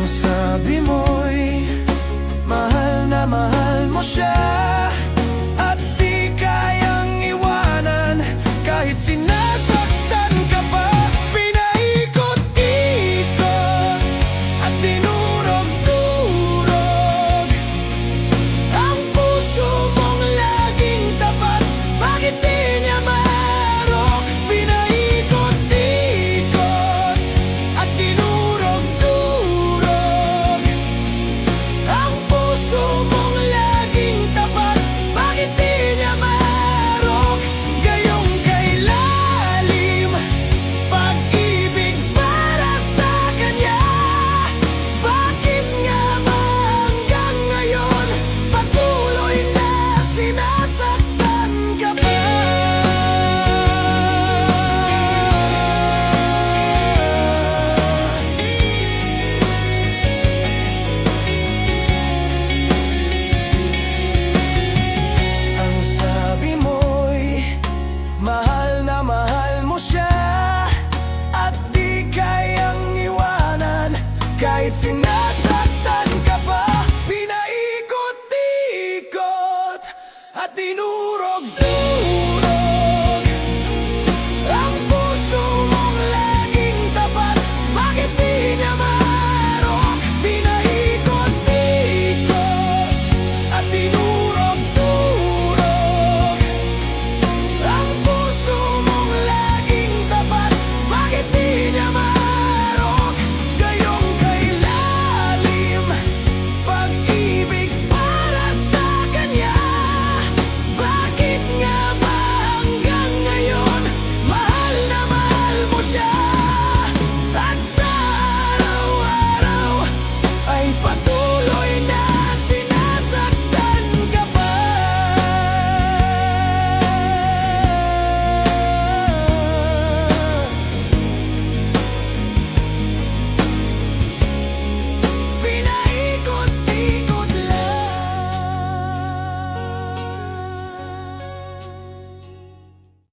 sabi mo'y mahal na mahal mo siya, at di kayang iwanan kahit sinasaktan ka pa. Pinaikot-ikot at dinurog-durog ang puso mong laging tapat. Bakit di niya maarok? Pinaikot-ikot at dinurog-durog ang puso mong laging tapat. Bakit di niya maarok? Gayong kailalim pag-ibig para sa kanya. Bakit nga ba hanggang ngayon patuloy na sinasaktan ka pa? Ang sabi mo'y mahal na mahal mo siya, at di kayang iwanan kahit sinasaktan ka pa. Pinaikot-ikot at